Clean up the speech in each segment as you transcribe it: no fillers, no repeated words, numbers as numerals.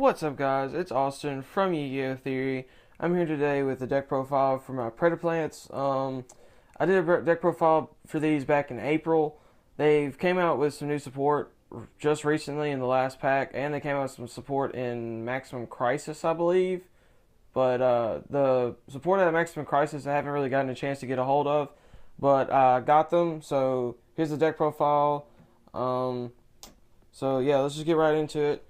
What's up, guys? It's Austin from Yugioh Theory. I'm here today with the deck profile for my Predaplants. I did a deck profile for these back in April. They've came out with some new support just recently in the last pack, and they came out with some support in Maximum Crisis, I believe. But the support at Maximum Crisis I haven't really gotten a chance to get a hold of, but I got them. So here's the deck profile. So yeah, let's just get right into it.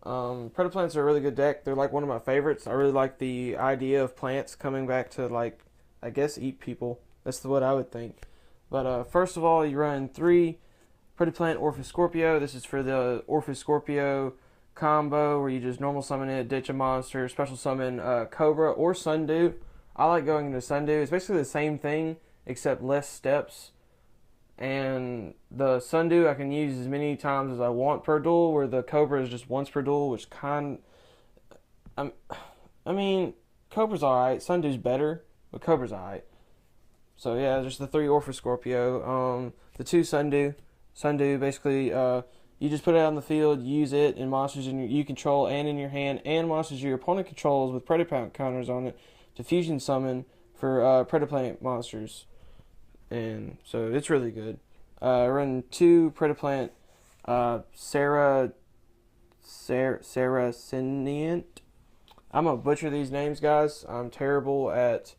Predaplants are a really good deck. They're like one of my favorites. I really like the idea of plants coming back to, like, I guess, eat people. That's what I would think. But first of all, you run 3 Predaplant Orphis Scorpio. This is for the Orphis Scorpio combo where you just normal summon it, ditch a monster, special summon Cobra or Sundew. I like going into Sundew. It's basically the same thing except less steps. And the Sundew I can use as many times as I want per duel, where the Cobra is just once per duel, which I mean, Cobra's alright, Sundew's better, but Cobra's alright. So yeah, just the 3 Orphis Scorpio. The 2 Sundew. Sundew, basically, you just put it out in the field, use it in monsters you control and in your hand, and monsters your opponent controls with Predaplant counters on it to fusion summon for Predaplant monsters. And so it's really good. I run 2 Predaplant Saraceniant. I'm going to butcher these names, guys. I'm terrible at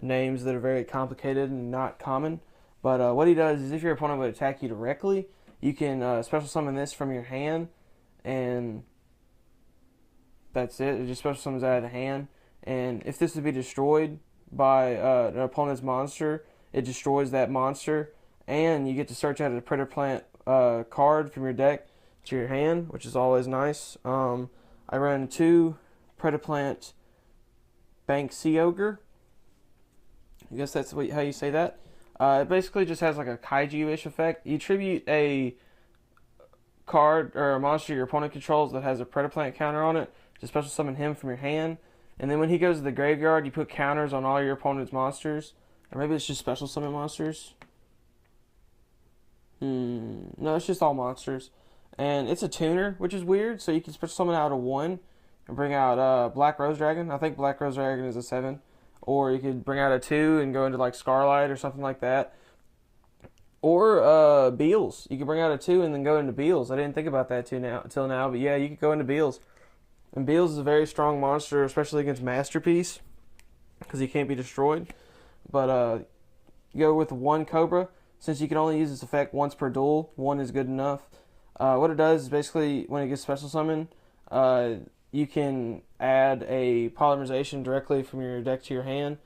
names that are very complicated and not common. But what he does is if your opponent would attack you directly, you can special summon this from your hand, and that's it. It just special summons out of the hand. And if this would be destroyed by an opponent's monster, it destroys that monster, and you get to search out a Predaplant card from your deck to your hand, which is always nice. I run 2 Predaplant Bankseogre. I guess that's how you say that. It basically just has like a kaiju-ish effect. You tribute a card or a monster your opponent controls that has a Predaplant counter on it to special summon him from your hand, and then when he goes to the graveyard, you put counters on all your opponent's monsters. Or maybe it's just special summon monsters. No, it's just all monsters. And it's a tuner, which is weird. So you can special summon out a 1 and bring out Black Rose Dragon. I think Black Rose Dragon is a 7. Or you could bring out a 2 and go into like Scarlight or something like that. Or Beals. You could bring out a 2 and then go into Beals. I didn't think about that until now. But yeah, you could go into Beals. And Beals is a very strong monster, especially against Masterpiece, because he can't be destroyed. But go with 1 Cobra. Since you can only use this effect once per duel, 1 is good enough. What it does is basically when it gets special summoned, you can add a polymerization directly from your deck to your hand.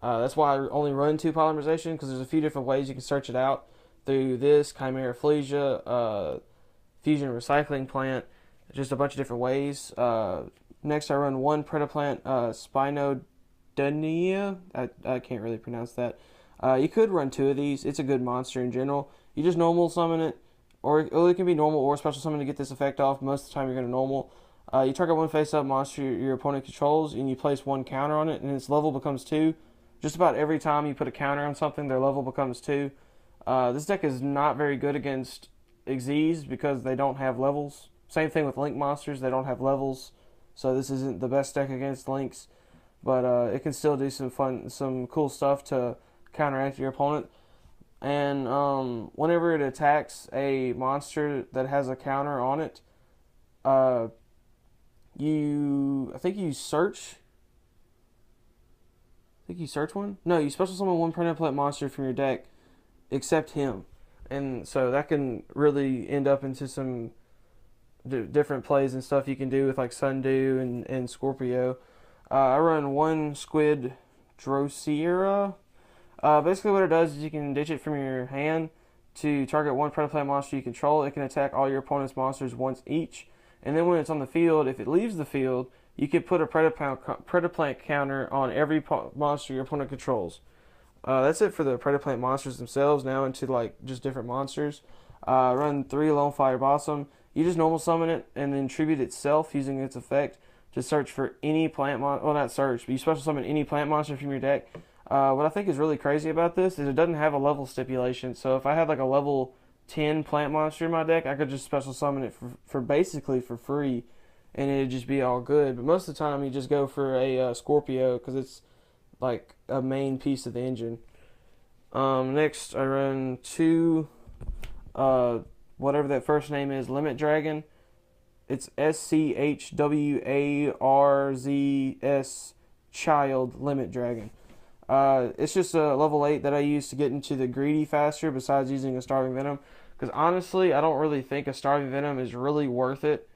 That's why I only run 2 polymerization, because there's a few different ways you can search it out through this, Chimera Flesia, Fusion Recycling Plant, just a bunch of different ways. Next I run 1 Predaplant Spinodynia. I can't really pronounce that. You could run 2 of these. It's a good monster in general. You just normal summon it, or it can be normal or special summon to get this effect off. Most of the time you're going to normal. You target 1 face-up monster your opponent controls, and you place 1 counter on it, and its level becomes 2. Just about every time you put a counter on something, their level becomes 2. This deck is not very good against Xyz because they don't have levels. Same thing with Link monsters. They don't have levels, so this isn't the best deck against Links. But it can still do some cool stuff to counteract your opponent. And whenever it attacks a monster that has a counter on it, I think you search one. No, you special summon 1 Predaplant monster from your deck, except him, and so that can really end up into some different plays and stuff you can do with like Sundew and Scorpio. I run 1 Squid Drosera. Basically what it does is you can ditch it from your hand to target 1 Predaplant monster you control. It can attack all your opponent's monsters once each. And then when it's on the field, if it leaves the field, you can put a Predaplant counter on every monster your opponent controls. That's it for the Predaplant monsters themselves. Now into like just different monsters. Run 3 Lone Fire Blossom. You just normal summon it and then tribute itself using its effect to search for any plant monster. Well, not search, but you special summon any plant monster from your deck. What I think is really crazy about this is it doesn't have a level stipulation. So if I had like a level 10 plant monster in my deck, I could just special summon it for basically for free and it'd just be all good. But most of the time, you just go for a Scorpio because it's like a main piece of the engine. Next, I run two, whatever that first name is, Limit Dragon. It's SCHWARZS Child Limit Dragon. It's just a level 8 that I use to get into the greedy faster besides using a Starving Venom. Because honestly, I don't really think a Starving Venom is really worth it.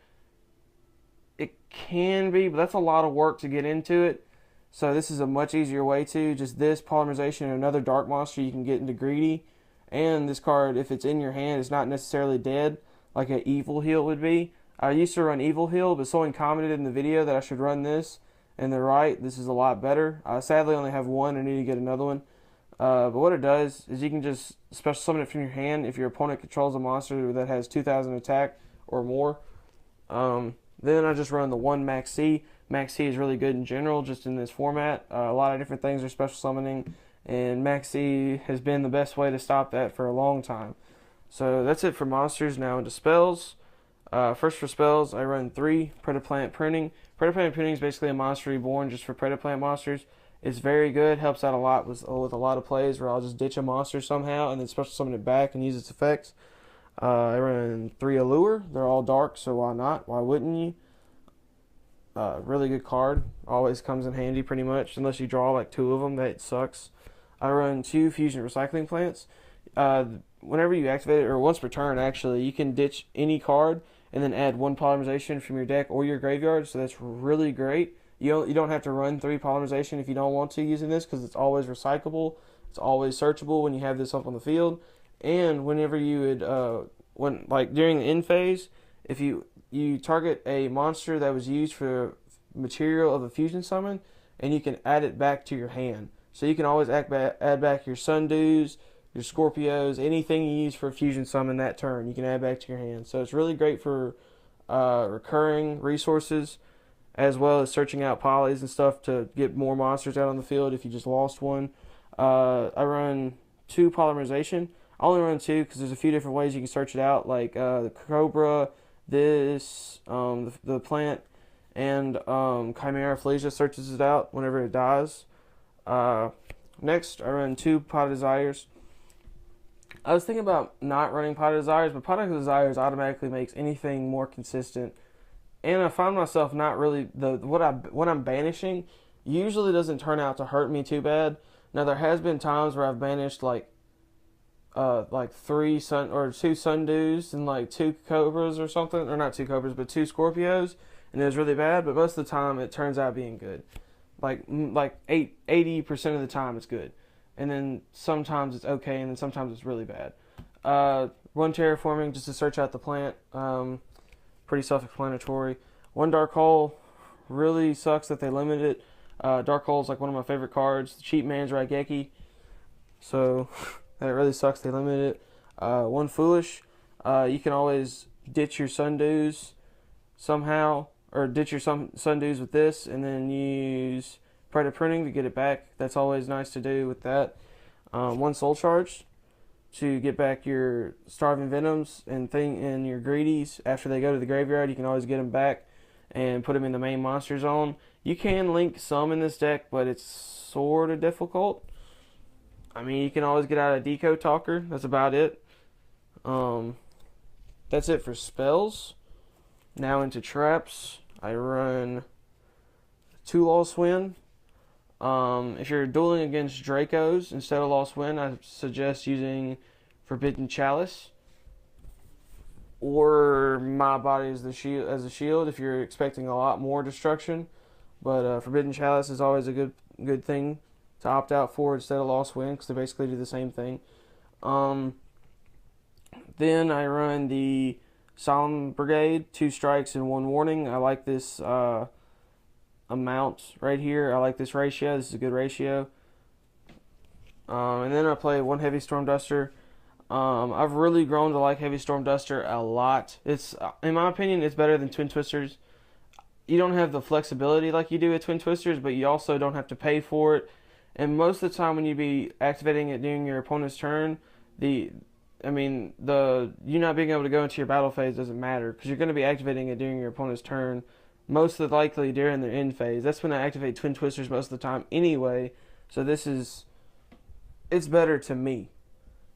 It can be, but that's a lot of work to get into it. So this is a much easier way to. Just this, Polymerization, and another Dark Monster, you can get into greedy. And this card, if it's in your hand, it's not necessarily dead like an Evil Heal would be. I used to run Evil Heal, but someone commented in the video that I should run this. And they're right, this is a lot better. I sadly only have one, I need to get another one. But what it does is you can just special summon it from your hand if your opponent controls a monster that has 2,000 attack or more. Then I just run the one Max C. Max C is really good in general, just in this format. A lot of different things are special summoning, and Max C has been the best way to stop that for a long time. So that's it for monsters. Now into spells. First for spells, I run 3 Predaplant Pruning. Predaplant Pruning is basically a monster reborn just for Predaplant monsters. It's very good, helps out a lot with a lot of plays where I'll just ditch a monster somehow and then special summon it back and use its effects. I run 3 Allure. They're all dark, so why not? Why wouldn't you? Really good card. Always comes in handy pretty much, unless you draw like 2 of them. That sucks. I run 2 Fusion Recycling Plants. Whenever you activate it, or once per turn actually, you can ditch any card and then add 1 Polymerization from your deck or your graveyard, so that's really great. You don't have to run 3 Polymerization if you don't want to using this, because it's always recyclable. It's always searchable when you have this up on the field. And whenever you would, during the end phase, if you target a monster that was used for material of a fusion summon, and you can add it back to your hand. So you can always add back your Sundews, your Scorpios, anything you use for a fusion summon that turn, you can add back to your hand. So it's really great for recurring resources, as well as searching out polys and stuff to get more monsters out on the field if you just lost one. I run 2 Polymerization. I only run 2 because there's a few different ways you can search it out, like the Cobra, this, the plant, and Chimera Flesia searches it out whenever it dies. Next, I run 2 Pot of Desires. I was thinking about not running Pot of Desires, but Pot of Desires automatically makes anything more consistent. And I find myself not really what I'm banishing usually doesn't turn out to hurt me too bad. Now there has been times where I've banished like 2 Sundews and like 2 Cobras or something, or not 2 Cobras, but 2 Scorpios, and it was really bad. But most of the time it turns out being good. Like 80% of the time it's good, and then sometimes it's okay, and then sometimes it's really bad. 1 Terraforming just to search out the plant. Pretty self-explanatory. 1 Dark Hole, really sucks that they limit it. Dark Hole is like one of my favorite cards. The Cheap Man's Raigeki, so that really sucks they limit it. 1 Foolish, you can always ditch your Sundews somehow, or ditch your Sundews with this, and then use Predator Printing to get it back. That's always nice to do with that. 1 Soul Charge to get back your Starving Venoms and your Greedies after they go to the graveyard. You can always get them back and put them in the main monster zone. You can link some in this deck, but it's sort of difficult. I mean, you can always get out a Deco Talker. That's about it. That's it for spells. Now into traps. I run 2 Lost Wind. If you're dueling against Dracos instead of Lost Wind, I suggest using Forbidden Chalice or My Body as a shield if you're expecting a lot more destruction. But Forbidden Chalice is always a good thing to opt out for instead of Lost Wind, because they basically do the same thing. Then I run the Solemn Brigade, 2 strikes and 1 warning. I like this amount right here. I like this ratio. This is a good ratio. And then I play 1 Heavy Storm Duster. I've really grown to like Heavy Storm Duster a lot. It's, in my opinion, it's better than Twin Twisters. You don't have the flexibility like you do with Twin Twisters, but you also don't have to pay for it. And most of the time when you be activating it during your opponent's turn, you not being able to go into your battle phase doesn't matter, because you're going to be activating it during your opponent's turn most likely during their end phase. That's when I activate Twin Twisters most of the time anyway. So it's better to me.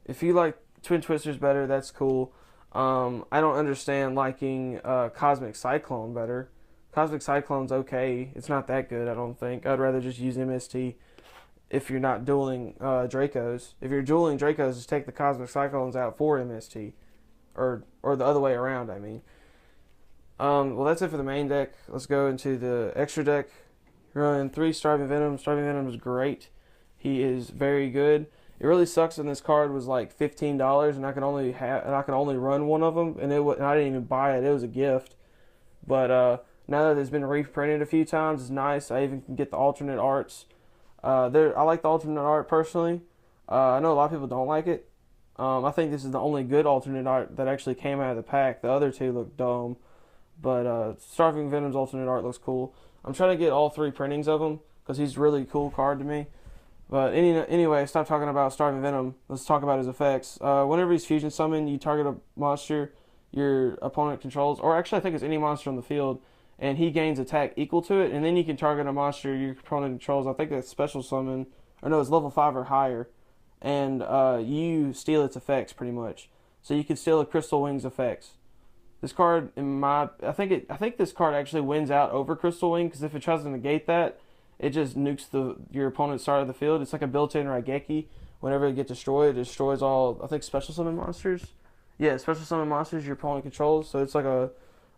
If you like Twin Twisters better, that's cool. I don't understand liking Cosmic Cyclone better. Cosmic Cyclone's okay. It's not that good, I don't think. I'd rather just use MST if you're not dueling Dracos. If you're dueling Dracos, just take the Cosmic Cyclones out for MST. Or the other way around, I mean. Well, that's it for the main deck. Let's go into the extra deck. Running 3 Starving Venom. Starving Venom is great. He is very good. It really sucks when this card was like $15 and I could only run one of them, and I didn't even buy it. It was a gift. But now that it's been reprinted a few times, it's nice. I even can get the alternate arts. I like the alternate art personally. I know a lot of people don't like it. I think this is the only good alternate art that actually came out of the pack. The other two look dumb. But Starving Venom's alternate art looks cool. I'm trying to get all 3 printings of him because he's a really cool card to me. But anyway, stop talking about Starving Venom. Let's talk about his effects. Whenever he's fusion summoned, you target a monster your opponent controls, or actually I think it's any monster on the field, and he gains attack equal to it, and then you can target a monster your opponent controls. I think that's special summon, or no, it's level 5 or higher, and you steal its effects pretty much. So you can steal a Crystal Wings effects. This card, I think this card actually wins out over Crystal Wing, because if it tries to negate that, it just nukes your opponent's side of the field. It's like a built-in Raigeki. Whenever it gets destroyed, it destroys all, I think, special summon monsters. Yeah, special summon monsters your opponent controls. So it's like a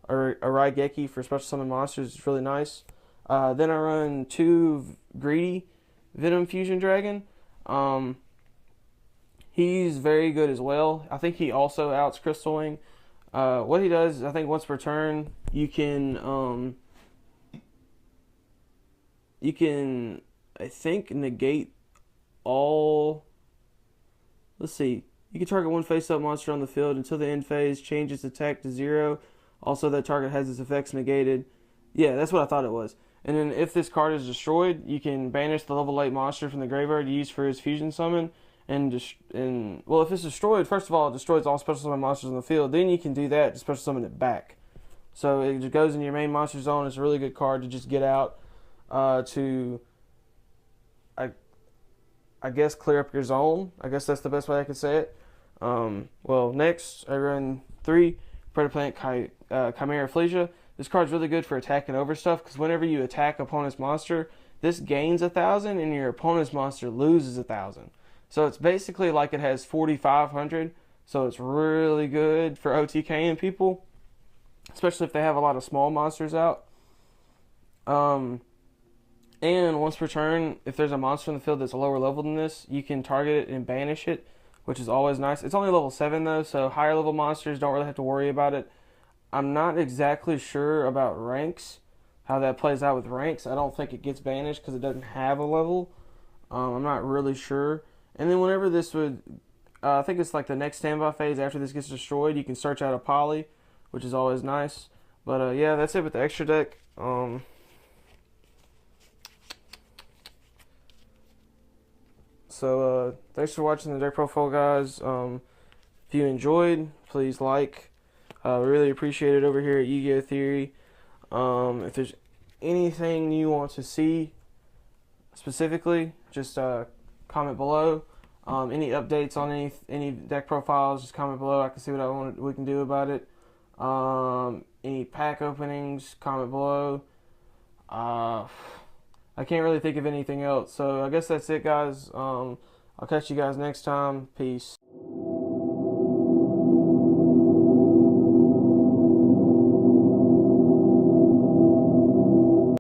Raigeki for special summon monsters. It's really nice. Then I run 2 Greedy Venom Fusion Dragon. He's very good as well. I think he also outs Crystal Wing. What he does, I think once per turn, you can, I think, negate all, let's see, you can target one face-up monster on the field until the end phase, change its attack to 0. Also, that target has its effects negated. Yeah, that's what I thought it was. And then if this card is destroyed, you can banish the level 8 monster from the graveyard to use for his fusion summon. Well, if it's destroyed, first of all, it destroys all special summon monsters on the field. Then you can do that to special summon it back. So it just goes in your main monster zone. It's a really good card to just get out to, I guess, clear up your zone. I guess that's the best way I could say it. Well, next, I run 3 Predaplant Chimera Flesia. This card's really good for attacking over stuff, because whenever you attack opponent's monster, this gains 1,000 and your opponent's monster loses 1,000. So it's basically like it has 4,500. So it's really good for OTKing people, especially if they have a lot of small monsters out. And once per turn, if there's a monster in the field that's a lower level than this, you can target it and banish it, which is always nice. It's only level 7 though, so higher level monsters don't really have to worry about it. I'm not exactly sure about ranks, how that plays out with ranks. I don't think it gets banished because it doesn't have a level. I'm not really sure. And then whenever this would, I think it's like the next standby phase after this gets destroyed, you can search out a poly, which is always nice. But yeah, that's it with the extra deck. So thanks for watching the deck profile, guys. If you enjoyed, please like. We really appreciate it over here at Yugioh Theory. If there's anything you want to see specifically, just comment below. Any updates on any deck profiles, just comment below. I can see what we can do about it. Any pack openings, comment below. I can't really think of anything else. So I guess that's it, guys. I'll catch you guys next time. Peace.